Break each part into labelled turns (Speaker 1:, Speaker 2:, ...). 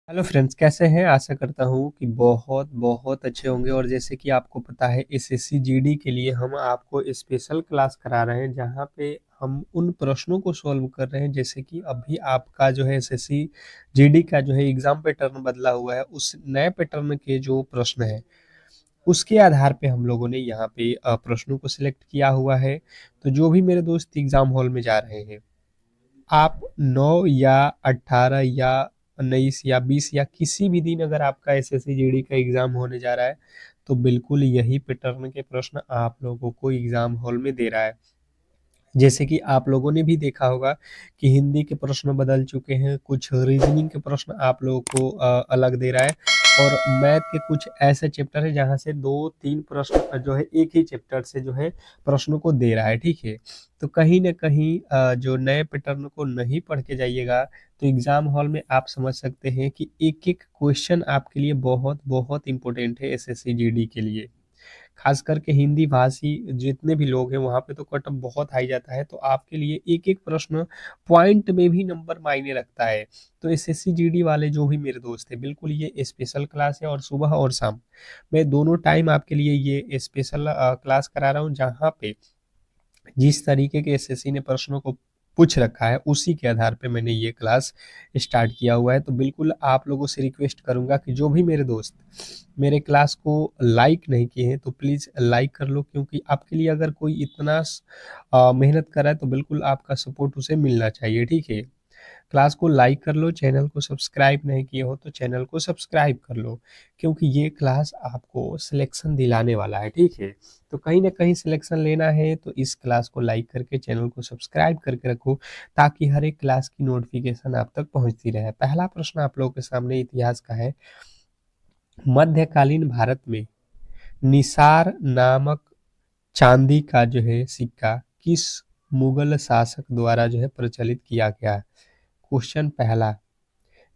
Speaker 1: Hello friends, कैसे हैं? आशा करता हूँ कि बहुत बहुत अच्छे होंगे। और जैसे कि आपको पता है, एसएससी जीडी के लिए हम आपको स्पेशल क्लास करा रहे हैं, जहाँ पे हम उन प्रश्नों को सॉल्व कर रहे हैं। जैसे कि अभी आपका जो है एसएससी जीडी का जो है एग्जाम पैटर्न बदला हुआ है, उस नए पैटर्न के जो प्रश्न है उसके आधार पे हम लोगों ने यहाँ पे प्रश्नों को सिलेक्ट किया हुआ है। तो जो भी मेरे दोस्त एग्जाम हॉल में जा रहे हैं, आप 9 या 18 या 19 या 20 या किसी भी दिन अगर आपका एसएससी जीडी का एग्जाम होने जा रहा है, तो बिल्कुल यही पैटर्न के प्रश्न आप लोगों को एग्जाम हॉल में दे रहा है। जैसे कि आप लोगों ने भी देखा होगा कि हिंदी के प्रश्न बदल चुके हैं, कुछ रीजनिंग के प्रश्न आप लोगों को अलग दे रहा है, और मैथ के कुछ ऐसे चैप्टर है जहाँ से 2-3 प्रश्न जो है एक ही चैप्टर से जो है प्रश्नों को दे रहा है। ठीक है, तो कहीं ना कहीं जो नए पैटर्न को नहीं पढ़ के जाइएगा, तो एग्जाम हॉल में आप समझ सकते हैं कि एक एक क्वेश्चन आपके लिए बहुत बहुत इंपॉर्टेंट है एसएससी जीडी के लिए। खास करके हिंदी भाषी जितने भी लोग हैं, वहाँ पे तो कट ऑफ बहुत हाई जाता है, तो आपके लिए एक एक प्रश्न पॉइंट में भी नंबर मायने रखता है। तो एसएससी जीडी वाले जो भी मेरे दोस्त हैं, बिल्कुल ये स्पेशल क्लास है, और सुबह और शाम मैं दोनों टाइम आपके लिए ये स्पेशल क्लास करा रहा हूँ, जहाँ पे जिस तरीके के एसएससी ने प्रश्नों को पूछ रखा है उसी के आधार पे मैंने ये क्लास स्टार्ट किया हुआ है। तो बिल्कुल आप लोगों से रिक्वेस्ट करूंगा कि जो भी मेरे दोस्त मेरे क्लास को लाइक नहीं किए हैं, तो प्लीज़ लाइक कर लो, क्योंकि आपके लिए अगर कोई इतना मेहनत कर रहा है, तो बिल्कुल आपका सपोर्ट उसे मिलना चाहिए। ठीक है, क्लास को लाइक कर लो, चैनल को सब्सक्राइब नहीं किए हो तो चैनल को सब्सक्राइब कर लो, क्योंकि ये क्लास आपको सिलेक्शन दिलाने वाला है। ठीक है, तो कहीं ना कहीं सिलेक्शन लेना है तो इस क्लास को लाइक करके चैनल को सब्सक्राइब करके रखो, ताकि हर एक क्लास की नोटिफिकेशन आप तक पहुंचती रहे। पहला प्रश्न आप लोगों के सामने इतिहास का है। मध्यकालीन भारत में निसार नामक चांदी का जो है सिक्का किस मुगल शासक द्वारा जो है प्रचलित किया गया? क्वेश्चन पहला।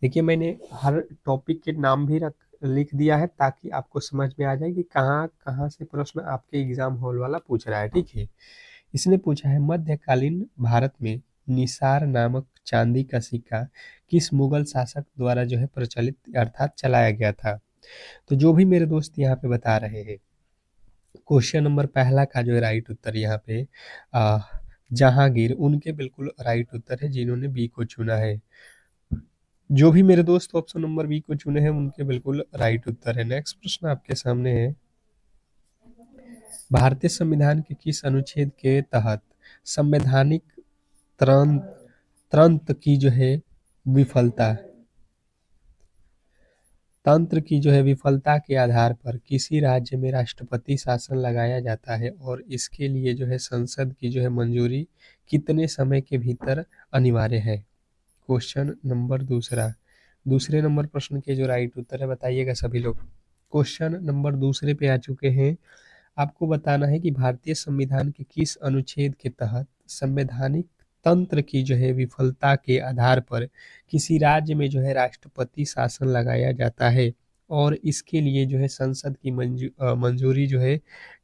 Speaker 1: देखिए, मैंने हर टॉपिक के नाम भी रख लिख दिया है, ताकि आपको समझ में आ जाए कि कहाँ कहाँ से प्रश्न आपके एग्जाम हॉल वाला पूछ रहा है। ठीक है, इसने पूछा है मध्यकालीन भारत में निसार नामक चांदी का सिक्का किस मुगल शासक द्वारा जो है प्रचलित अर्थात चलाया गया था। तो जो भी मेरे दोस्त यहाँ पे बता रहे हैं, क्वेश्चन नंबर पहला का जो है राइट उत्तर यहाँ पे आ, जहांगीर, उनके बिल्कुल राइट उत्तर है, जिन्होंने बी को चुना है। जो भी मेरे दोस्त ऑप्शन नंबर बी को चुने हैं, उनके बिल्कुल राइट उत्तर है। नेक्स्ट प्रश्न आपके सामने है। भारतीय संविधान के किस अनुच्छेद के तहत संवैधानिक त्रंत तंत्र की जो है विफलता तंत्र की जो है विफलता के आधार पर किसी राज्य में राष्ट्रपति शासन लगाया जाता है, और इसके लिए जो है संसद की जो है मंजूरी कितने समय के भीतर अनिवार्य है? क्वेश्चन नंबर दूसरा। दूसरे नंबर प्रश्न के जो राइट उत्तर है बताइएगा सभी लोग। क्वेश्चन नंबर दूसरे पे आ चुके हैं। आपको बताना है कि भारतीय संविधान के किस अनुच्छेद के तहत संवैधानिक तंत्र की जो है विफलता के आधार पर किसी राज्य में जो है राष्ट्रपति शासन लगाया जाता है, और इसके लिए जो है संसद की मंजूरी जो है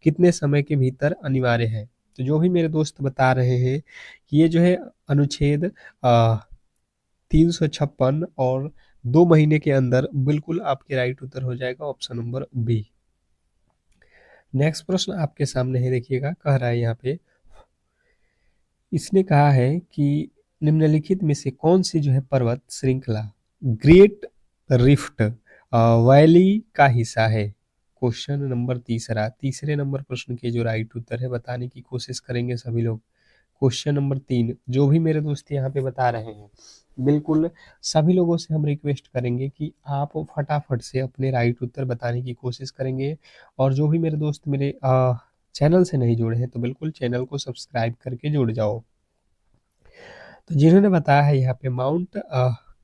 Speaker 1: कितने समय के भीतर अनिवार्य है? तो जो भी मेरे दोस्त बता रहे हैं कि ये जो है अनुच्छेद 356 और 2 महीने के अंदर, बिल्कुल आपके राइट उत्तर हो जाएगा ऑप्शन नंबर बी। नेक्स्ट प्रश्न आपके सामने है, देखिएगा, कह रहा है यहाँ पे, इसने कहा है कि निम्नलिखित में से कौन सी जो है पर्वत श्रृंखला ग्रेट रिफ्ट वैली का हिस्सा है? क्वेश्चन नंबर तीसरा। तीसरे नंबर प्रश्न के जो राइट उत्तर है बताने की कोशिश करेंगे सभी लोग। Question number 3। जो भी मेरे दोस्त यहाँ पे बता रहे हैं, बिल्कुल सभी लोगों से हम रिक्वेस्ट करेंगे कि आप फटाफट से अपने राइट उत्तर बताने की कोशिश करेंगे। और जो भी मेरे दोस्त मेरे चैनल से नहीं जुड़े हैं, तो बिल्कुल चैनल को सब्सक्राइब करके जुड़ जाओ। तो जिन्होंने बताया है यहाँ पे माउंट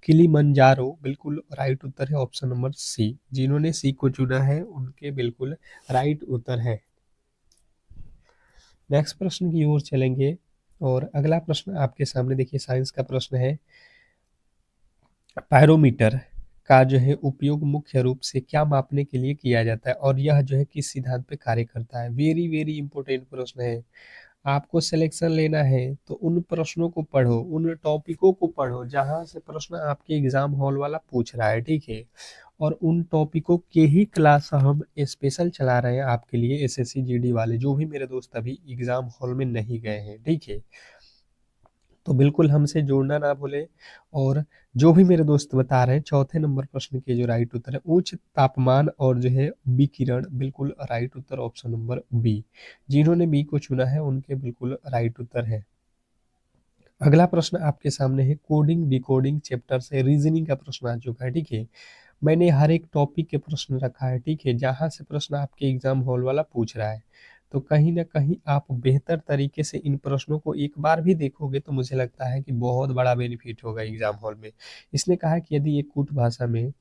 Speaker 1: किलिमंजारो, बिल्कुल राइट उत्तर है ऑप्शन नंबर सी। जिन्होंने सी को चुना है उनके बिल्कुल राइट उत्तर है। नेक्स्ट प्रश्न की ओर चलेंगे, और अगला प्रश्न आपके सामने देखिए, साइंस का प्रश्न है। पायरोमीटर का जो है उपयोग मुख्य रूप से क्या मापने के लिए किया जाता है, और यह जो है किस सिद्धांत पे कार्य करता है? वेरी वेरी इंपॉर्टेंट प्रश्न है। आपको सिलेक्शन लेना है तो उन प्रश्नों को पढ़ो, उन टॉपिकों को पढ़ो जहाँ से प्रश्न आपके एग्जाम हॉल वाला पूछ रहा है, ठीक है। और उन टॉपिकों के ही क्लास हम स्पेशल चला रहे हैं आपके लिए, एसएससी जीडी वाले, जो भी मेरे दोस्त अभी एग्जाम हॉल में नहीं गए हैं, ठीक है। तो बिल्कुल हमसे जुड़ना ना भूले। और जो भी मेरे दोस्त बता रहे हैं, चौथे नंबर प्रश्न के जो राइट उत्तर है, उच्च तापमान और जो है विकिरण, बिल्कुल राइट उत्तर ऑप्शन नंबर बी। जिन्होंने बी को चुना है उनके बिल्कुल राइट उत्तर है। अगला प्रश्न आपके सामने है, कोडिंग डिकोडिंग चैप्टर से रीजनिंग का प्रश्न आ चुका है, ठीक है। मैंने हर एक टॉपिक के प्रश्न रखा है, ठीक है, जहां से प्रश्न आपके एग्जाम हॉल वाला पूछ रहा है। तो कहीं ना कहीं आप बेहतर तरीके से इन प्रश्नों को एक बार भी देखोगे तो मुझे लगता है कि बहुत बड़ा बेनिफिट होगा एग्जाम हॉल में। इसने कहा है कि यदि एक कूट भाषा में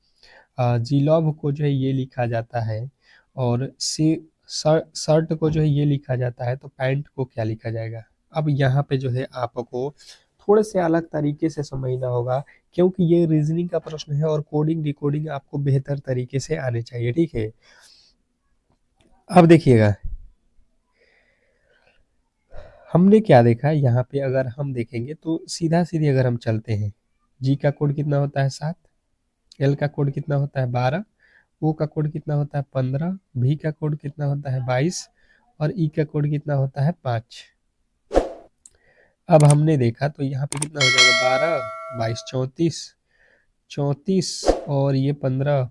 Speaker 1: जीलॉब को जो है ये लिखा जाता है और शर्ट को जो है ये लिखा जाता है, तो पैंट को क्या लिखा जाएगा। अब यहाँ पे जो है आपको थोड़े से अलग तरीके से समझना होगा, क्योंकि ये रीजनिंग का प्रश्न है और कोडिंग डिकोडिंग आपको बेहतर तरीके से आने चाहिए, ठीक है। अब देखिएगा हमने क्या देखा है यहाँ पे, अगर हम देखेंगे तो सीधा सीधी अगर हम चलते हैं, जी का कोड कितना होता है 7, एल का कोड कितना होता है 12, ओ का कोड कितना होता है 15, भी का कोड कितना होता है 22 और ई का कोड कितना होता है 5। अब हमने देखा तो यहाँ पे कितना हो जाएगा 12 22 34, 34 और ये 15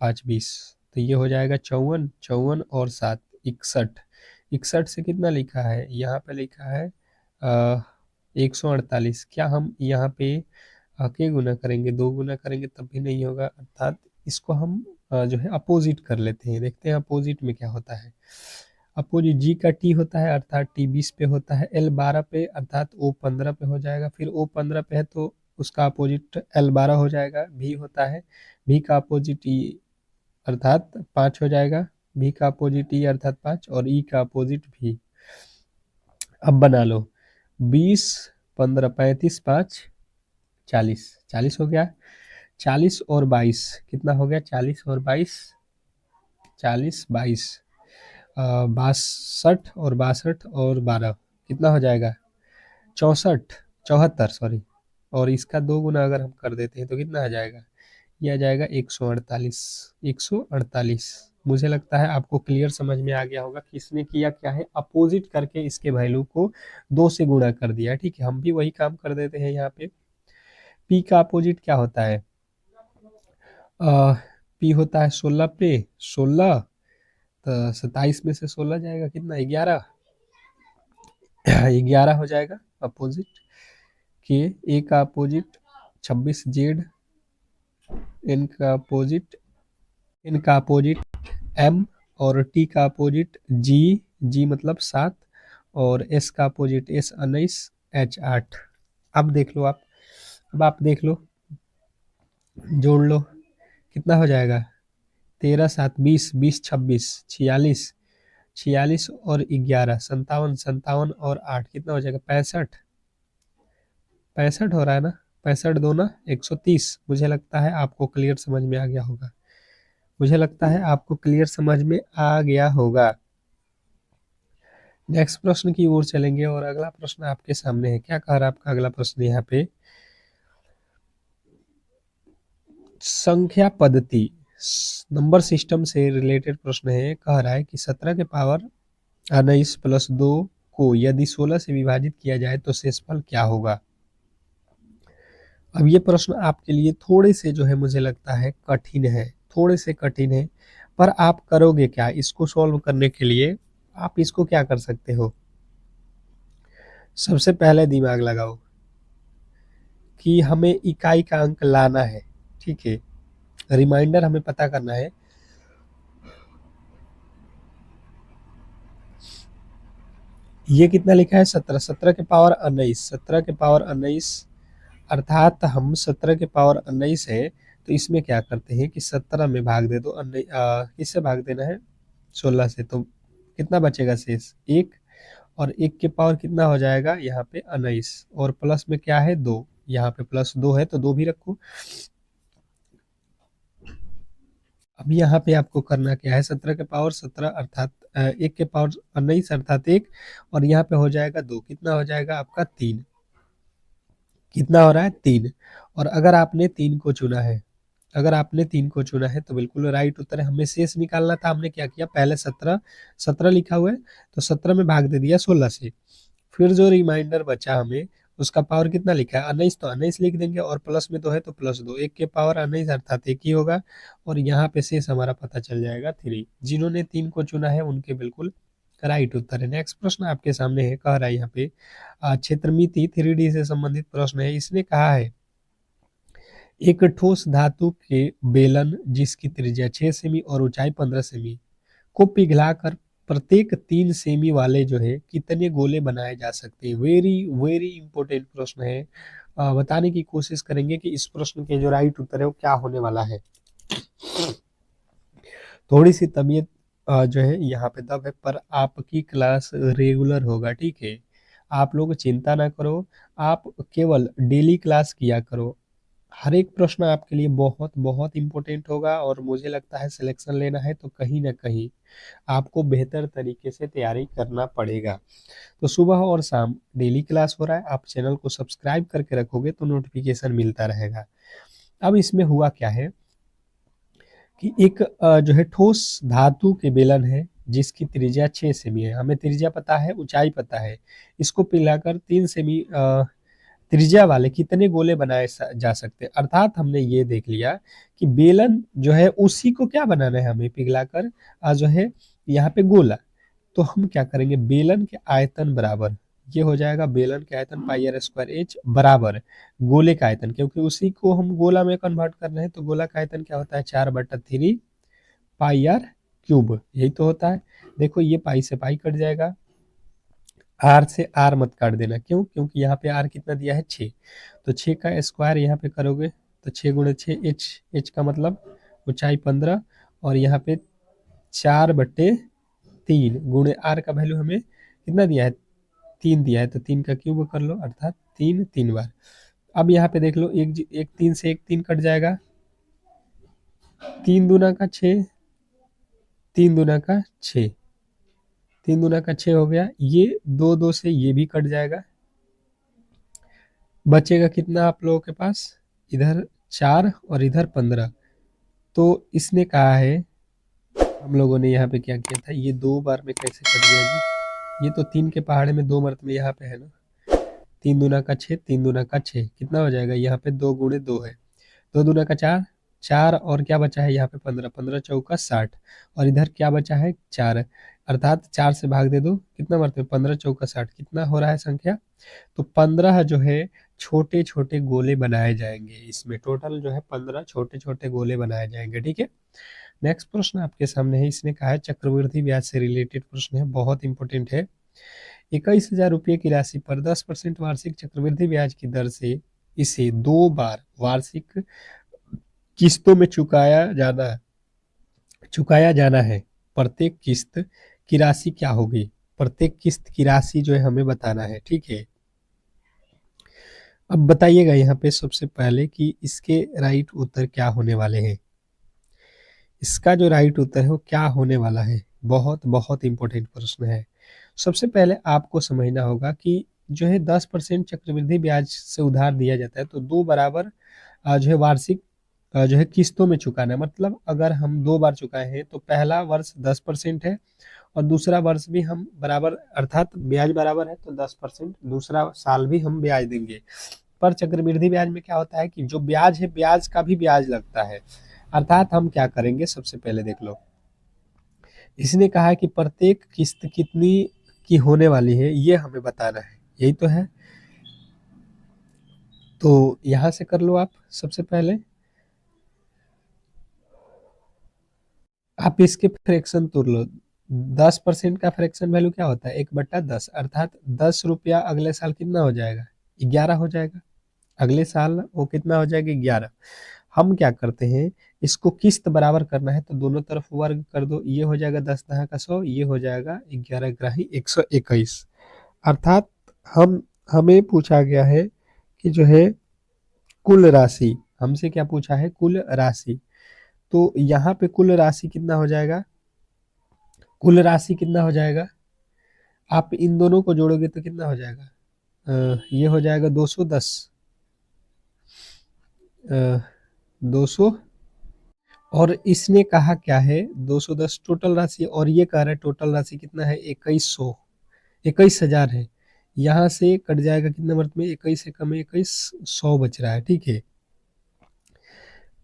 Speaker 1: 5 20, तो ये हो जाएगा 54, 54 और 7 61। 61 से कितना लिखा है, यहाँ पे लिखा है 148। क्या हम यहाँ पे के गुना करेंगे, दो गुना करेंगे तब भी नहीं होगा, अर्थात इसको हम जो है अपोजिट कर लेते हैं, देखते हैं अपोजिट में क्या होता है। अपोजिट जी का टी होता है अर्थात टी 20 पे होता है, एल 12 पे अर्थात ओ 15 पे हो जाएगा, फिर ओ 15 पे है तो उसका अपोजिट एल 12 हो जाएगा। भी होता है, भी का अपोजिट ई अर्थात 5 हो जाएगा, भी का अपोजिट ई अर्थात 5 और ई का अपोजिट भी। अब बना लो 20 15 35 5 40, 40 हो गया। 40 और 22 कितना हो गया, 40 और 22 40 22 62 और 62 और 12 कितना हो जाएगा 64 74 सॉरी। और इसका दो गुना अगर हम कर देते हैं तो कितना आ जाएगा, ये आ जाएगा 148। 148 मुझे लगता है आपको क्लियर समझ में आ गया होगा कि इसने किया क्या है, अपोजिट करके इसके वैल्यू को 2 से गुणा कर दिया, ठीक है। हम भी वही काम कर देते हैं यहाँ पे। पी का अपोजिट क्या होता है, पी होता है 16 पे 16, तो 27 में से 16 जाएगा कितना 11, 11 हो जाएगा अपोजिट के। ए का अपोजिट 26 जेड, एन का अपोजिट एम और टी का अपोजिट जी, जी मतलब 7 और एस का अपोजिट एस 19 एच 8। अब देख लो आप, अब आप देख लो, जोड़ लो कितना हो जाएगा 13 7 20 20 26 46, 46 और 11 57, 57 और 8 कितना हो जाएगा 65, 65 हो रहा है ना, 65 दो ना 130। मुझे लगता है आपको क्लियर समझ में आ गया होगा, मुझे लगता है आपको क्लियर समझ में आ गया होगा। नेक्स्ट प्रश्न की ओर चलेंगे और अगला प्रश्न आपके सामने है। क्या कह रहा है आपका अगला प्रश्न यहाँ पे, संख्या पद्धति नंबर सिस्टम से रिलेटेड प्रश्न है। कह रहा है कि 17 के पावर 19 प्लस 2 को यदि 16 से विभाजित किया जाए तो शेषफल क्या होगा। अब ये प्रश्न आपके लिए थोड़े से जो है मुझे लगता है कठिन है, थोड़े से कठिन है, पर आप करोगे क्या इसको सॉल्व करने के लिए। आप इसको क्या कर सकते हो, सबसे पहले दिमाग लगाओ कि हमें इकाई का अंक लाना है, ठीक है। रिमाइंडर हमें पता करना है। ये कितना लिखा है 17, 17 के पावर 19, 17 के पावर 19 अर्थात हम 17 के पावर 19 है तो इसमें क्या करते हैं कि 17 में भाग दे दो, किससे भाग देना है 16 से, तो कितना बचेगा शेष 1, और 1 के पावर कितना हो जाएगा यहाँ पे 19 और प्लस में क्या है 2, यहाँ पे प्लस 2 है तो 2 भी रखो। अब यहाँ पे आपको करना क्या है 17 के पावर 17 अर्थात 1 के पावर 19 अर्थात 1, और यहाँ पे हो जाएगा 2, कितना हो जाएगा आपका 3, कितना हो रहा है 3। और अगर आपने 3 को चुना है, अगर आपने 3 को चुना है तो बिल्कुल राइट उत्तर है। हमें शेष निकालना था, हमने क्या किया, पहले 17 लिखा हुआ है तो 17 में भाग दे दिया 16 से, फिर जो रिमाइंडर बचा हमें उसका पावर कितना लिखा है 19, तो 19 लिख देंगे, और प्लस में तो है तो प्लस 2, 1 के पावर 19 अर्थात 1 ही होगा, और यहाँ पे शेष हमारा पता चल जाएगा 3। जिन्होंने 3 को चुना है उनके बिल्कुल राइट उत्तर है। नेक्स्ट प्रश्न आपके सामने है, कह रहा है यहाँ पे क्षेत्रमिति 3D से संबंधित प्रश्न है। इसने कहा है एक ठोस धातु के बेलन जिसकी त्रिज्या 6 सेमी और ऊंचाई 15 सेमी को पिघलाकर प्रत्येक 3 सेमी वाले जो है कितने गोले बनाए जा सकते हैं। वेरी वेरी इंपॉर्टेंट प्रश्न है। बताने की कोशिश करेंगे कि इस प्रश्न के जो राइट उत्तर है वो क्या होने वाला है। थोड़ी सी तबीयत जो है यहाँ पे दब है, पर आपकी क्लास रेगुलर होगा, ठीक है। आप लोग चिंता ना करो, आप केवल डेली क्लास किया करो। हर एक प्रश्न आपके लिए बहुत बहुत इंपॉर्टेंट होगा, और मुझे लगता है सिलेक्शन लेना है तो कहीं ना कहीं आपको बेहतर तरीके से तैयारी करना पड़ेगा। तो सुबह और शाम डेली क्लास हो रहा है, आप चैनल को सब्सक्राइब करके रखोगे तो नोटिफिकेशन मिलता रहेगा। अब इसमें हुआ क्या है कि एक जो है ठोस धातु के बेलन है जिसकी त्रिज्या 6 सेमी है। हमें त्रिज्या पता है, ऊंचाई पता है। इसको पिघलाकर 3 सेमी त्रिज्या वाले कितने गोले बनाए जा सकते हैं। अर्थात हमने ये देख लिया कि बेलन जो है उसी को क्या बनाना है, हमें पिघलाकर जो है यहाँ पे गोला। तो हम क्या करेंगे, बेलन के आयतन बराबर, ये हो जाएगा बेलन के आयतन पाई आर स्क्वायर एच बराबर गोले का आयतन, क्योंकि उसी को हम गोला में कन्वर्ट कर रहे हैं। तो गोला का आयतन क्या होता है, 4/3 पाई आर क्यूब, यही तो होता है। देखो ये पाई से पाई कट जाएगा, आर से आर मत काट देना, क्यों, क्योंकि यहाँ पे आर कितना दिया है 6, तो 6 का स्क्वायर यहाँ पे करोगे तो 6 × 6 एच, एच का मतलब ऊंचाई 15, और यहाँ पे 4/3 गुणे आर का वैल्यू हमें कितना दिया है 3 दिया है, तो 3 का क्यूब कर लो अर्थात 3 3 बार। अब यहाँ पे देख लो, एक 3 से एक 3 कट जाएगा, 3 दूना का 6, 3 दूना का 6, 3 दूना का 6 हो गया। ये 2 2 से ये भी कट जाएगा, बचेगा कितना आप लोगों के पास, इधर 4 और इधर 15। तो इसने कहा है, हम लोगों ने यहाँ पे क्या किया था, ये 2 बार में कैसे कट गया जी, ये तो 3 के पहाड़े में 2 मर्तबे यहाँ पे है ना, 3 दूना का 6, 3 दूना का 6 कितना हो जाएगा, यहाँ पे 2 × 2 है, 2 दूना का 4, 4 और क्या बचा है यहाँ पे 15, 15 चौका 60, और इधर क्या बचा है 4, अर्थात 4 से भाग दे दो, कितना मरते 15 चौका 60, कितना हो रहा है संख्या। तो 15 जो है छोटे छोटे गोले बनाए जाएंगे, इसमें टोटल जो है 15 छोटे छोटे गोले बनाए जाएंगे, ठीक है। नेक्स्ट प्रश्न आपके सामने है, इसने कहा है चक्रवृद्धि ब्याज से रिलेटेड प्रश्न है, बहुत इंपॉर्टेंट है। 21,000 रुपये की राशि पर 10% वार्षिक चक्रवृद्धि ब्याज की दर से इसे 2 बार वार्षिक किस्तों में चुकाया जाना है। प्रत्येक किस्त की राशि क्या होगी, प्रत्येक किस्त की राशि जो है हमें बताना है, ठीक है। अब बताइएगा यहाँ पे सबसे पहले कि इसके राइट उत्तर क्या होने वाले हैं। इसका जो राइट उत्तर है वो क्या होने वाला है, बहुत बहुत इंपॉर्टेंट प्रश्न है। सबसे पहले आपको समझना होगा कि जो है 10% चक्रवृद्धि ब्याज से उधार दिया जाता है, तो 2 बराबर जो है वार्षिक जो है किस्तों में चुकाना है। मतलब अगर हम 2 बार चुकाए हैं तो पहला वर्ष 10% है, और दूसरा वर्ष भी हम बराबर, अर्थात ब्याज बराबर है तो 10% दूसरा साल भी हम ब्याज देंगे। पर चक्रवृद्धि ब्याज में क्या होता है कि जो ब्याज है ब्याज का भी ब्याज लगता है। अर्थात हम क्या करेंगे, सबसे पहले देख लो, इसने कहा है कि प्रत्येक किस्त कितनी की होने वाली है ये हमें बताना है, यही तो है। तो यहां से कर लो आप, सबसे पहले आप इसके फ्रैक्शन तोड़ लो। 10% का फ्रैक्शन वैल्यू क्या होता है, 1/10, अर्थात 10 रुपया अगले साल कितना हो जाएगा, 11 हो जाएगा। अगले साल वो कितना हो जाएगा, 11। हम क्या करते हैं, इसको किस्त बराबर करना है तो दोनों तरफ वर्ग कर दो, ये हो जाएगा 10 दहा का 100, ये हो जाएगा 11 ग्राही 121। अर्थात हमें पूछा गया है कि जो है कुल राशि, हमसे क्या पूछा है, कुल राशि। तो यहाँ पे कुल राशि कितना हो जाएगा, कुल राशि कितना हो जाएगा, आप इन दोनों को जोड़ोगे तो कितना हो जाएगा, ये हो जाएगा 210, 200, और इसने कहा क्या है 210 टोटल राशि, और ये कह रहा है टोटल राशि कितना है 2100, 21,000 है। यहाँ से कट जाएगा कितना वर्थ में, 21 से कम 2100 बच रहा है, ठीक है।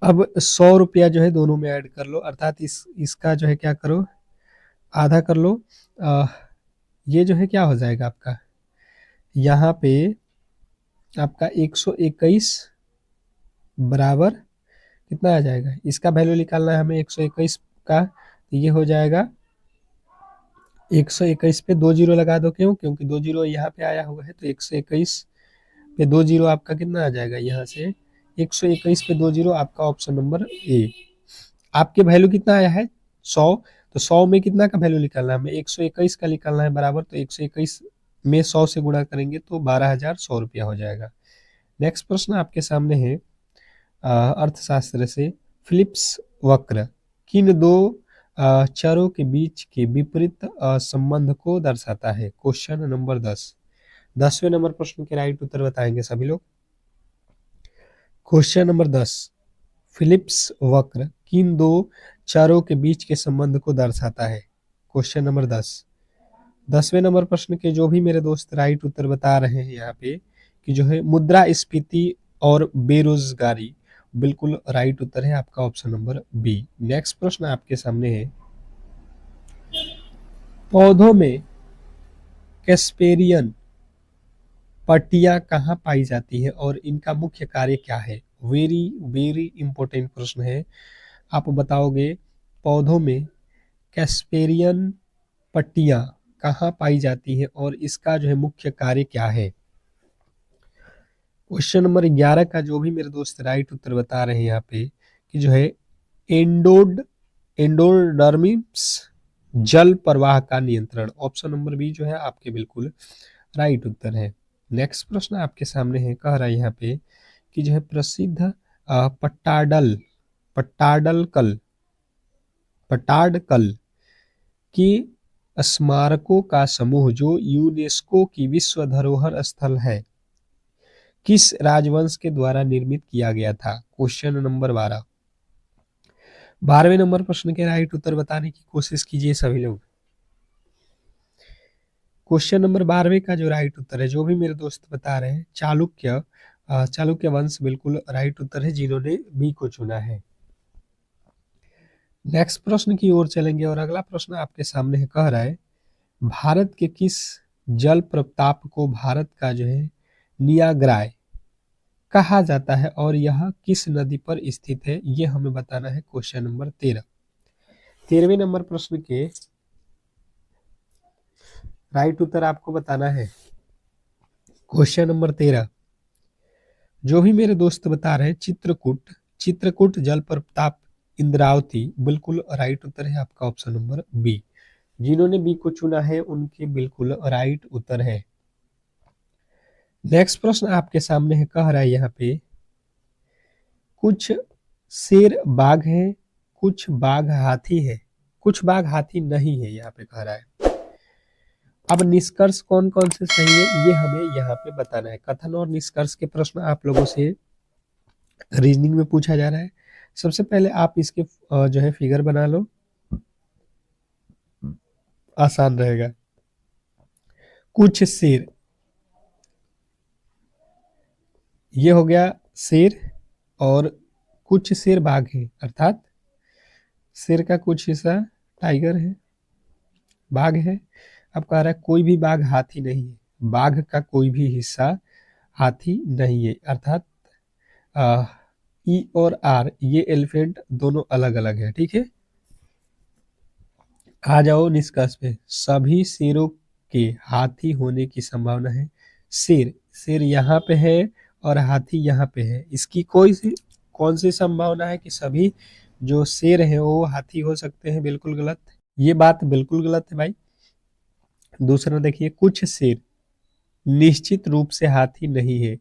Speaker 1: अब 100 रुपया जो है दोनों में ऐड कर लो, अर्थात इसका जो है क्या करो, आधा कर लो। ये जो है क्या हो जाएगा आपका, यहाँ पे आपका 121 बराबर कितना आ जाएगा, इसका वैल्यू निकालना है हमें 121 का, तो ये हो जाएगा 121 पे 2 जीरो लगा दो, क्यों, क्योंकि 2 जीरो यहाँ पे आया हुआ है, तो 121 पे 2 जीरो आपका कितना आ जाएगा, यहाँ से 121 पे 2 जीरो आपका ऑप्शन नंबर ए। आपके वैल्यू कितना आया है 100, तो 100 में कितना का वैल्यू निकालना है हमें, 121 का निकालना है बराबर, तो 121 में 100 से गुणा करेंगे तो 12,100 रुपया हो जाएगा। नेक्स्ट प्रश्न आपके सामने है अर्थशास्त्र से, फिलिप्स वक्र किन दो चरों के बीच के विपरीत संबंध को दर्शाता है। क्वेश्चन नंबर 10, 10वें नंबर प्रश्न के राइट उत्तर बताएंगे सभी लोग। क्वेश्चन नंबर 10, फिलिप्स वक्र किन दो चरों के बीच के संबंध को दर्शाता है। क्वेश्चन नंबर 10, 10वें नंबर प्रश्न के जो भी मेरे दोस्त राइट उत्तर बता रहे हैं यहाँ पे कि जो है मुद्रास्फीति और बेरोजगारी, बिल्कुल राइट उत्तर है आपका ऑप्शन नंबर बी। नेक्स्ट प्रश्न आपके सामने है, पौधों में कैस्पेरियन पट्टियां कहाँ पाई जाती है और इनका मुख्य कार्य क्या है। वेरी वेरी इंपॉर्टेंट प्रश्न है, आप बताओगे पौधों में कैस्पेरियन पट्टियां कहाँ पाई जाती है और इसका जो है मुख्य कार्य क्या है। क्वेश्चन नंबर 11 का जो भी मेरे दोस्त राइट उत्तर बता रहे हैं यहाँ पे कि जो है एंडोडर्मिस जल प्रवाह का नियंत्रण, ऑप्शन नंबर बी जो है आपके बिल्कुल राइट उत्तर है। नेक्स्ट प्रश्न आपके सामने है, कह रहा है यहाँ पे कि जो है प्रसिद्ध पट्टाडकल की स्मारकों का समूह जो यूनेस्को की विश्व धरोहर स्थल है किस राजवंश के द्वारा निर्मित किया गया था। क्वेश्चन नंबर 12, 12वें नंबर प्रश्न के राइट उत्तर बताने की कोशिश कीजिए सभी लोग। क्वेश्चन नंबर 12वें का जो राइट उत्तर है, जो भी मेरे दोस्त बता रहे हैं, चालुक्य वंश बिल्कुल राइट उत्तर है जिन्होंने बी को चुना है। नेक्स्ट प्रश्न की ओर चलेंगे और अगला प्रश्न आपके सामने है, कह रहा है भारत के किस जल प्रताप को भारत का जो है नियाग्रा कहा जाता है और यह किस नदी पर स्थित है, ये हमें बताना है। क्वेश्चन नंबर 13, 13वें नंबर प्रश्न के राइट उत्तर आपको बताना है। क्वेश्चन नंबर 13, जो भी मेरे दोस्त बता रहे हैं चित्रकूट जल प्रताप इंद्रावती, बिल्कुल राइट उत्तर है आपका ऑप्शन नंबर बी। जिन्होंने बी को चुना है उनके बिल्कुल राइट उत्तर है। नेक्स्ट प्रश्न आपके सामने है, कह रहा है यहाँ पे कुछ शेर बाघ है, कुछ बाघ हाथी है, कुछ बाघ हाथी नहीं है, यहाँ पे कह रहा है। अब निष्कर्ष कौन कौन से सही है ये हमें यहाँ पे बताना है। कथन और निष्कर्ष के प्रश्न आप लोगों से रीजनिंग में पूछा जा रहा है। सबसे पहले आप इसके जो है फिगर बना लो, आसान रहेगा। कुछ शेर, ये हो गया शेर, और कुछ शेर बाघ है, अर्थात शेर का कुछ हिस्सा टाइगर है, बाघ है। अब कह रहा है कोई भी बाघ हाथी नहीं है, बाघ का कोई भी हिस्सा हाथी नहीं है, अर्थात ई और आर ये एलिफेंट दोनों अलग अलग है, ठीक है। आ जाओ निष्कर्ष पे, सभी शेरों के हाथी होने की संभावना है। शेर यहाँ पे है और हाथी यहाँ पे है, इसकी कौन सी संभावना है कि सभी जो शेर है वो हाथी हो सकते हैं, बिल्कुल गलत, ये बात बिल्कुल गलत है भाई। दूसरा देखिए, कुछ शेर निश्चित रूप से हाथी नहीं है,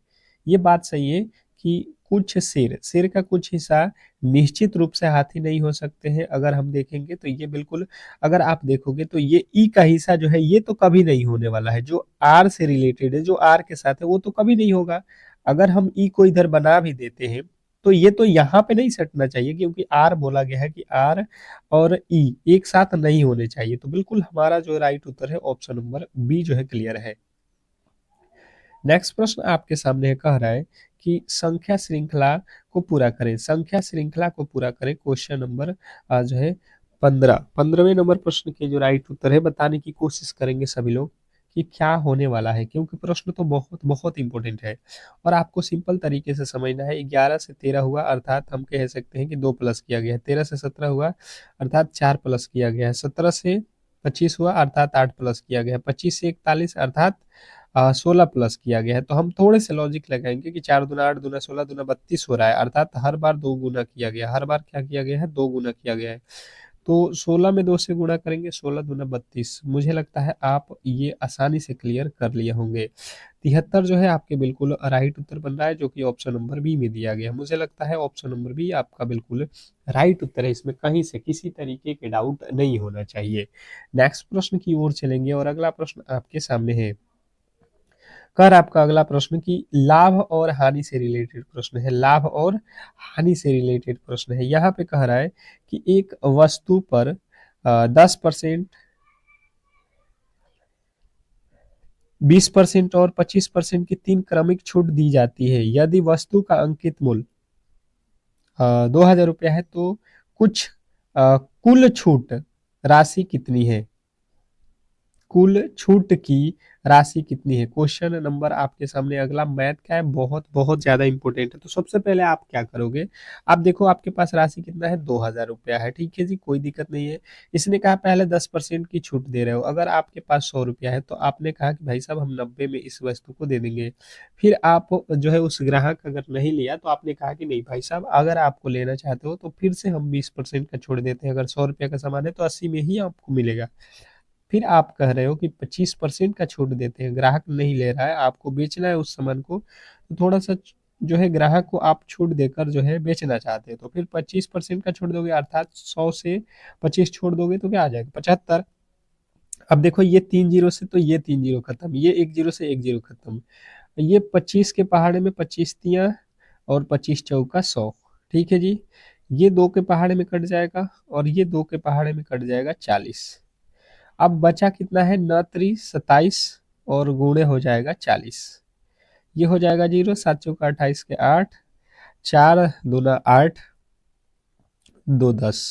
Speaker 1: ये बात सही है कि कुछ शेर का कुछ हिस्सा निश्चित रूप से हाथी नहीं हो सकते हैं। अगर हम देखेंगे तो ये बिल्कुल, अगर आप देखोगे तो ये ई का हिस्सा जो है ये तो कभी नहीं होने वाला है। जो आर से रिलेटेड है, जो आर के साथ है, वो तो कभी नहीं होगा। अगर हम ई को इधर बना भी देते हैं तो ये तो यहाँ पे नहीं सटना चाहिए, क्योंकि आर बोला गया है कि आर और ई एक साथ नहीं होने चाहिए। तो बिल्कुल हमारा जो राइट उत्तर है ऑप्शन नंबर बी जो है क्लियर है। नेक्स्ट प्रश्न आपके सामने कह रहा है कि संख्या श्रृंखला को पूरा करें। संख्या श्रृंखला को पूरा करें, क्वेश्चन नंबर जो है 15वें नंबर प्रश्न के जो राइट उत्तर है बताने की कोशिश करेंगे सभी लोग कि क्या होने वाला है, क्योंकि प्रश्न तो बहुत बहुत इंपॉर्टेंट है और आपको सिंपल तरीके से समझना है। 11 से 13 हुआ अर्थात हम कह सकते हैं कि 2 प्लस किया गया है। 13 से 17 हुआ अर्थात 4 प्लस किया गया है। 17 से 25 हुआ अर्थात 8 प्लस किया गया है। 25 से 41 अर्थात 16 प्लस किया गया है। तो हम थोड़े से लॉजिक लगाएंगे कि 4 दूना 8 दूना 16 दूना 32 हो रहा है, अर्थात हर बार 2 गुना किया गया, हर बार क्या किया गया है, 2 गुना किया गया है। तो 16 में 2 से गुणा करेंगे, 16 दूना 32। मुझे लगता है आप ये आसानी से क्लियर कर लिए होंगे। 73 जो है आपके बिल्कुल राइट उत्तर बन रहा है, जो कि ऑप्शन नंबर बी में दिया गया है। मुझे लगता है ऑप्शन नंबर बी आपका बिल्कुल राइट उत्तर है, इसमें कहीं से किसी तरीके के डाउट नहीं होना चाहिए। नेक्स्ट प्रश्न की ओर चलेंगे और अगला प्रश्न आपके सामने है। कर आपका अगला प्रश्न कि लाभ और हानि से रिलेटेड प्रश्न है। लाभ और हानि से रिलेटेड प्रश्न है। यहाँ पे कह रहा है कि एक वस्तु पर 10%, 20% और 25% की 3 क्रमिक छूट दी जाती है। यदि वस्तु का अंकित मूल्य 2000 रुपया है तो कुल छूट राशि कितनी है? कुल छूट की राशि कितनी है? क्वेश्चन नंबर आपके सामने अगला मैथ का है, बहुत बहुत ज्यादा इंपॉर्टेंट है। तो सबसे पहले आप क्या करोगे, आप देखो आपके पास राशि कितना है, 2000 रुपया है। ठीक है जी, कोई दिक्कत नहीं है। इसने कहा पहले 10% की छूट दे रहे हो। अगर आपके पास 100 रुपया है तो आपने कहा कि भाई साहब हम 90 में इस वस्तु को दे देंगे। फिर आप जो है उस ग्राहक अगर नहीं लिया तो आपने कहा कि नहीं भाई साहब अगर आपको लेना चाहते हो तो फिर से हम 20% का छोड़ देते हैं। अगर 100 रुपया का सामान है तो 80 में ही आपको मिलेगा। फिर आप कह रहे हो कि 25% का छूट देते हैं, ग्राहक नहीं ले रहा है, आपको बेचना है उस सामान को, तो थोड़ा सा जो है ग्राहक को आप छूट देकर जो है बेचना चाहते हैं। तो फिर 25% का छोड़ दोगे, अर्थात 100 से 25 छोड़ दोगे तो क्या आ जाएगा, 75। अब देखो ये 3 जीरो से तो ये 3 जीरो खत्म, ये 1 जीरो से 1 जीरो खत्म। ये 25 के पहाड़े में 25 तियां और 25 चौका 100। ठीक है जी, ये 2 के पहाड़े में कट जाएगा और ये 2 के पहाड़े में कट जाएगा 40। अब बचा कितना है, 9 3 27 और गुणे हो जाएगा 40। ये हो जाएगा जीरो, 7 चौका 28 के 8, 4 दूना 8, 2 10।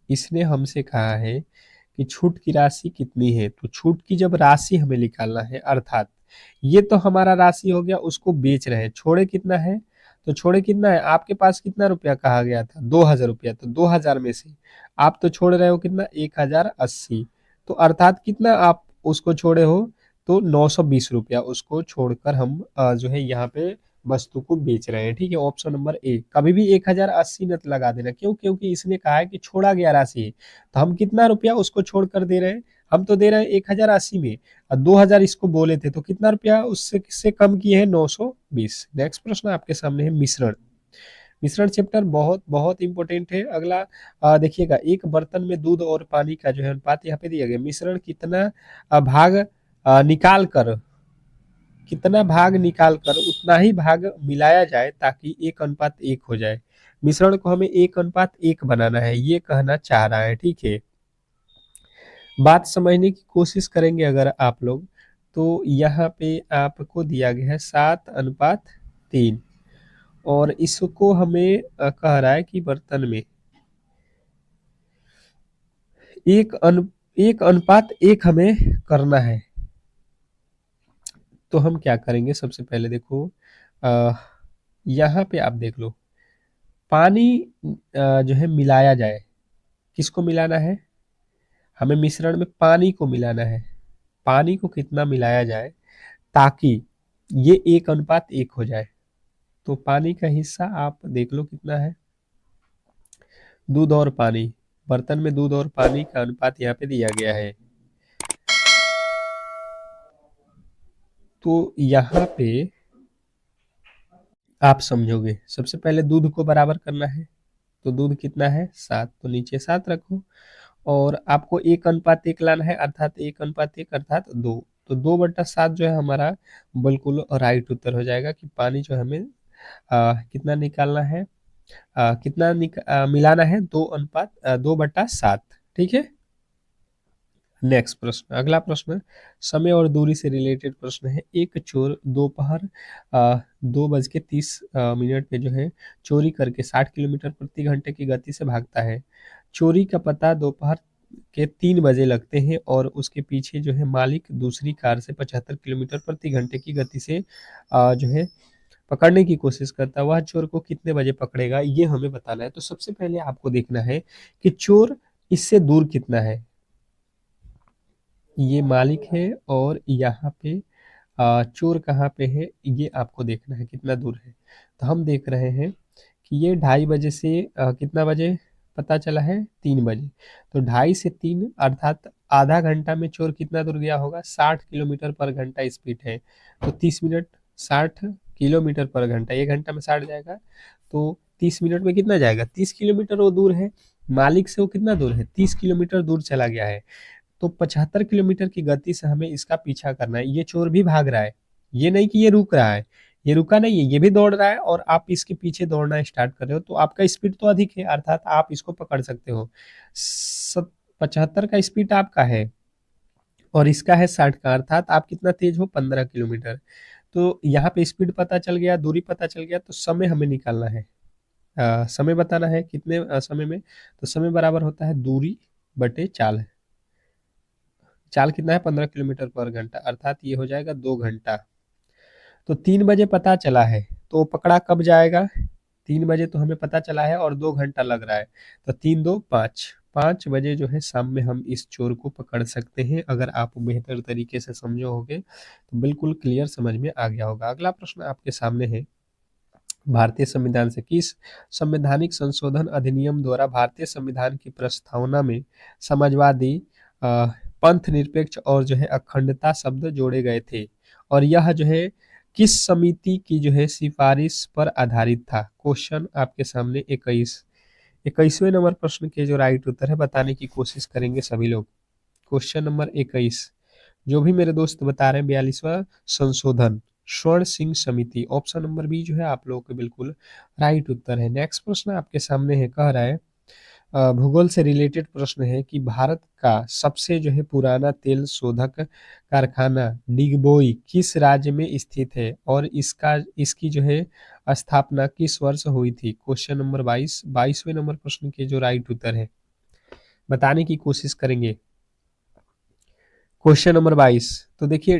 Speaker 1: इसने हमसे कहा है कि छूट की राशि कितनी है। तो छूट की जब राशि हमें निकालना है, अर्थात ये तो हमारा राशि हो गया, उसको बेच रहे हैं। छोड़े कितना है, तो छोड़े कितना है, आपके पास कितना रुपया कहा गया था, 2000 रुपया। तो 2000 में से आप तो छोड़ रहे हो कितना, 1080। तो अर्थात कितना आप उसको छोड़े हो, तो 920 रुपया उसको छोड़कर हम जो है यहाँ पे वस्तु को बेच रहे हैं। ठीक है, ऑप्शन नंबर ए। कभी भी 1080 मत लगा देना, क्यों, क्योंकि इसने कहा है कि छोड़ा गया राशि है। तो हम कितना रुपया उसको छोड़कर दे रहे हैं, हम तो दे रहे हैं 1080 में, और 2000 इसको बोले थे, तो कितना रुपया उससे कम किए हैं, 920। नेक्स्ट प्रश्न आपके सामने है मिश्रण। मिश्रण चैप्टर बहुत बहुत इंपॉर्टेंट है। अगला देखिएगा, एक बर्तन में दूध और पानी का जो है अनुपात यहाँ पे दिया गया। मिश्रण कितना भाग निकाल कर, कितना भाग निकाल कर उतना ही भाग मिलाया जाए ताकि 1:1 हो जाए। मिश्रण को हमें 1:1 बनाना है, ये कहना चाह रहा है। ठीक है, बात समझने की कोशिश करेंगे अगर आप लोग, तो यहाँ पे आपको दिया गया है 7:3 और इसको हमें कह रहा है कि बर्तन में एक अनु 1:1 हमें करना है। तो हम क्या करेंगे, सबसे पहले देखो यहाँ पे आप देख लो, पानी जो है मिलाया जाए। किसको मिलाना है, हमें मिश्रण में पानी को मिलाना है। पानी को कितना मिलाया जाए ताकि ये 1:1 हो जाए। तो पानी का हिस्सा आप देख लो कितना है, दूध और पानी, बर्तन में दूध और पानी का अनुपात यहाँ पे दिया गया है। तो यहाँ पे आप समझोगे। सबसे पहले दूध को बराबर करना है, तो दूध कितना है 7, तो नीचे 7 रखो और आपको 1:1 लाना है, अर्थात 1:1 अर्थात 2, तो 2/7 जो है हमारा बिल्कुल राइट उत्तर हो जाएगा कि पानी जो हमें कितना निकालना है, मिलाना है 2/7। ठीक है। नेक्स्ट प्रश्न, अगला प्रश्न समय और दूरी से रिलेटेड प्रश्न है। एक चोर दोपहर 2:30 पे जो है चोरी करके 60 किलोमीटर प्रति घंटे की गति से भागता है। चोरी का पता दोपहर के 3 बजे लगते हैं और उसके पीछे जो है मालिक दूसरी कार से 75 किलोमीटर प्रति घंटे की गति से जो है पकड़ने की कोशिश करता है। वह चोर को कितने बजे पकड़ेगा, ये हमें बताना है। तो सबसे पहले आपको देखना है कि चोर इससे दूर कितना है। ये मालिक है और यहाँ पे चोर कहाँ पे है, ये आपको देखना है कितना दूर है। तो हम देख रहे हैं कि ये 2:30 बजे से कितना बजे पता चला है 3 बजे, तो 2:30 से 3 अर्थात आधा घंटा में चोर कितना दूर गया होगा, 60 किलोमीटर पर घंटा स्पीड है, तो 30 मिनट 60 किलोमीटर पर घंटा, 1 घंटा में 60 जाएगा, तो 30 मिनट में कितना जाएगा, 30 किलोमीटर वो दूर है। मालिक से वो कितना दूर है, 30 किलोमीटर दूर चला गया है। तो 75 किलोमीटर की गति से हमें इसका पीछा करना है। ये चोर भी भाग रहा है, ये नहीं कि ये रुक रहा है, ये रुका नहीं है, ये भी दौड़ रहा है और आप इसके पीछे दौड़ना स्टार्ट कर रहे हो, तो आपका स्पीड तो अधिक है, अर्थात आप इसको पकड़ सकते हो। 75 का स्पीड आपका है और इसका है 60 का, अर्थात आप कितना तेज हो, 15 किलोमीटर। तो यहाँ पे स्पीड पता चल गया, दूरी पता चल गया, तो समय हमें निकालना है। समय बताना है कितने समय में, तो समय बराबर होता है दूरी बटे चाल। चाल कितना है, 15 किलोमीटर पर घंटा, अर्थात ये हो जाएगा 2 घंटा। तो 3 बजे पता चला है, तो पकड़ा कब जाएगा, 3 बजे तो हमें पता चला है और 2 घंटा लग रहा है, तो 3 2 5, 5 बजे जो है शाम में हम इस चोर को पकड़ सकते हैं। अगर आप बेहतर तरीके से समझोगे तो बिल्कुल क्लियर समझ में आ गया होगा। अगला प्रश्न आपके सामने है, भारतीय संविधान से किस संवैधानिक संशोधन अधिनियम द्वारा भारतीय संविधान की प्रस्तावना में समाजवादी, पंथ निरपेक्ष और जो है अखंडता शब्द जोड़े गए थे, और यह जो है किस समिति की जो है सिफारिश पर आधारित था। क्वेश्चन आपके सामने 21वें नंबर प्रश्न के जो राइट उत्तर है बताने की कोशिश करेंगे सभी लोग। क्वेश्चन नंबर 21, जो भी मेरे दोस्त बता रहे हैं 42वां संशोधन स्वर्ण सिंह समिति, ऑप्शन नंबर बी जो है आप लोगों के बिल्कुल राइट उत्तर है। नेक्स्ट प्रश्न आपके सामने है, कह रहा है भूगोल से रिलेटेड प्रश्न है कि भारत का सबसे जो है पुराना तेल शोधक कारखाना डिगबोई किस राज्य में स्थित है और इसकी जो है स्थापना किस वर्ष हुई थी। क्वेश्चन नंबर 22वें नंबर प्रश्न के जो राइट उत्तर है बताने की कोशिश करेंगे। क्वेश्चन नंबर 22, तो देखिए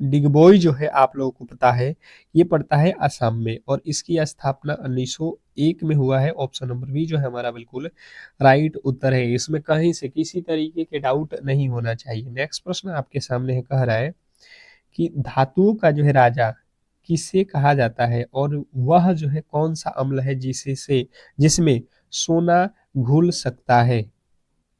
Speaker 1: डिगबोई जो है आप लोगों को पता है ये पड़ता है असम में और इसकी स्थापना 1901 में हुआ है। ऑप्शन नंबर बी जो है हमारा बिल्कुल राइट उत्तर है, इसमें कहीं से किसी तरीके के डाउट नहीं होना चाहिए। नेक्स्ट प्रश्न आपके सामने है, कह रहा है कि धातुओं का जो है राजा किसे कहा जाता है और वह जो है कौन सा अम्ल है जिसमें सोना घुल सकता है।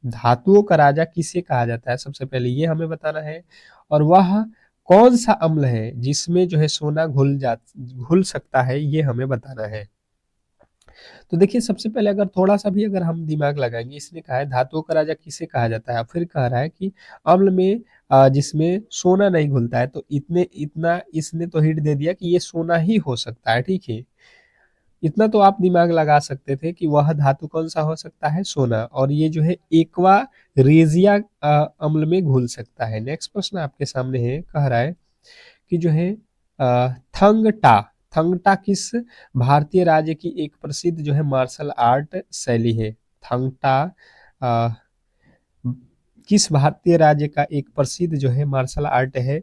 Speaker 1: धातुओं का राजा किसे कहा जाता है, सबसे पहले ये हमें बताना है, और वह कौन सा अम्ल है जिसमें जो है सोना घुल सकता है, ये हमें बताना है। तो देखिए सबसे पहले अगर थोड़ा सा भी अगर हम दिमाग लगाएंगे, इसने कहा है धातुओं का राजा किसे कहा जाता है, फिर कह रहा है कि अम्ल में जिसमें सोना नहीं घुलता है, तो इतना इसने तो हिंट दे दिया कि ये सोना ही हो सकता है। ठीक है, इतना तो आप दिमाग लगा सकते थे कि वह धातु कौन सा हो सकता है, सोना, और ये जो है एक्वा रेजिया अम्ल में घुल सकता है। नेक्स्ट प्रश्न आपके सामने है, कह रहा है कि जो है थंगटा थंगटा किस भारतीय राज्य की एक प्रसिद्ध जो है मार्शल आर्ट शैली है। थंगटा अ, किस भारतीय राज्य का एक प्रसिद्ध जो है मार्शल आर्ट है।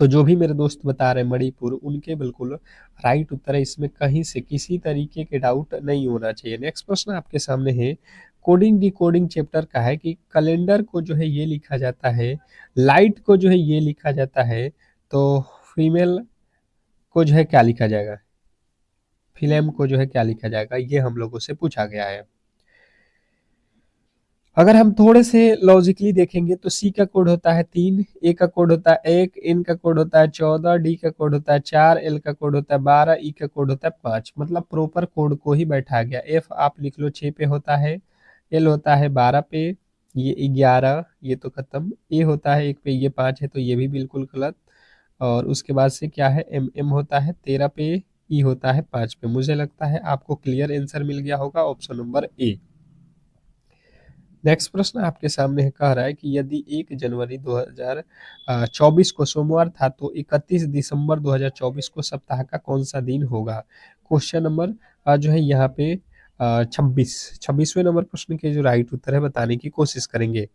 Speaker 1: तो जो भी मेरे दोस्त बता रहे हैं मणिपुर, उनके बिल्कुल राइट उत्तर है, इसमें कहीं से किसी तरीके के डाउट नहीं होना चाहिए। नेक्स्ट प्रश्न आपके सामने है, कोडिंग डिकोडिंग चैप्टर का है कि कैलेंडर को जो है ये लिखा जाता है, लाइट को जो है ये लिखा जाता है, तो फीमेल को जो है क्या लिखा जाएगा, फिल्म को जो है क्या लिखा जाएगा, ये हम लोगों से पूछा गया है। अगर हम थोड़े से लॉजिकली देखेंगे तो सी का कोड होता है 3, ए का कोड होता है 1, एन का कोड होता है 14, डी का कोड होता है 4, एल का कोड होता है 12, ई का कोड होता है 5। मतलब प्रॉपर कोड को ही बैठा गया। एफ आप लिख लो 6 पे होता है, एल होता है 12 पे, ये 11, ये तो खत्म, ए होता है 1 पे, ये 5 है तो ये भी बिल्कुल गलत। और उसके बाद से क्या है, एम एम होता है 13 पे, ई होता है 5 पे। मुझे लगता है आपको क्लियर आंसर मिल गया होगा, ऑप्शन नंबर ए। नेक्स्ट प्रश्न आपके सामने है, कह रहा है कि यदि 1 जनवरी 2024 को सोमवार था तो 31 दिसंबर 2024 को सप्ताह का कौन सा दिन होगा। क्वेश्चन नंबर जो है यहाँ पे 26वें नंबर प्रश्न के जो राइट उत्तर है बताने की कोशिश करेंगे।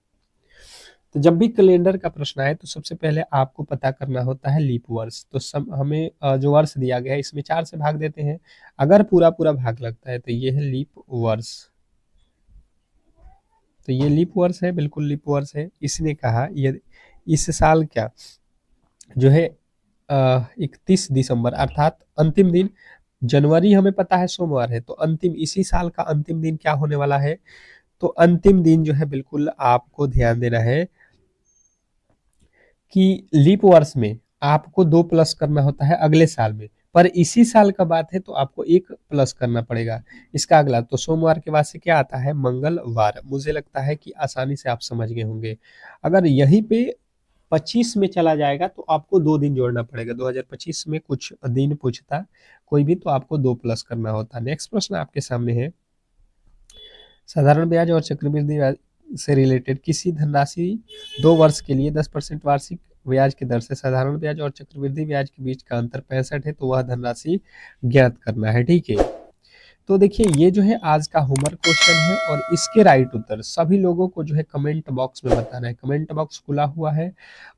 Speaker 1: तो जब भी कैलेंडर का प्रश्न आए तो सबसे पहले आपको पता करना होता है लीप वर्ष। तो हमें जो वर्ष दिया गया है इसमें 4 से भाग देते हैं। अगर पूरा पूरा भाग लगता है तो ये है लीप वर्ष। तो ये लीप वर्ष है, बिल्कुल लीप वर्ष है। इसने कहा ये इस साल क्या जो है 31 दिसंबर अर्थात अंतिम दिन, जनवरी हमें पता है सोमवार है, तो अंतिम इसी साल का अंतिम दिन क्या होने वाला है। तो अंतिम दिन जो है बिल्कुल आपको ध्यान देना है कि लीप वर्ष में आपको 2 प्लस करना होता है अगले साल में, पर इसी साल का बात है तो आपको 1 प्लस करना पड़ेगा। इसका अगला तो सोमवार के बाद से क्या आता है, मंगलवार। मुझे लगता है कि आसानी से आप समझ गए होंगे। अगर यहीं पे 25 में चला जाएगा तो आपको 2 दिन जोड़ना पड़ेगा। 2025 में कुछ दिन पूछता कोई भी तो आपको 2 प्लस करना होता। नेक्स्ट प्रश्न आपके सामने है, साधारण ब्याज और चक्रवृद्धि ब्याज से रिलेटेड किसी धनराशि 2 वर्ष के लिए 10% वार्षिक ब्याज की दर से साधारण ब्याज और चक्रवृद्धि ब्याज के बीच का अंतर 65 है, तो वह धनराशि ज्ञात करना है। ठीक है, तो देखिए ये जो है आज का होमवर्क क्वेश्चन है और इसके राइट उत्तर सभी लोगों को जो है कमेंट बॉक्स में बताना है। कमेंट बॉक्स खुला हुआ है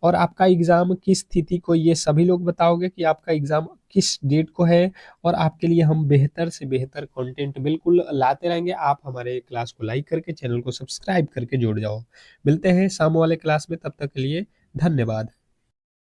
Speaker 1: और आपका एग्जाम किस तिथि को, ये सभी लोग बताओगे कि आपका एग्जाम किस डेट को है। और आपके लिए हम बेहतर से बेहतर कंटेंट बिल्कुल लाते रहेंगे। आप हमारे क्लास को लाइक करके चैनल को सब्सक्राइब करके जुड़ जाओ। मिलते हैं शाम वाले क्लास में, तब तक के लिए धन्यवाद।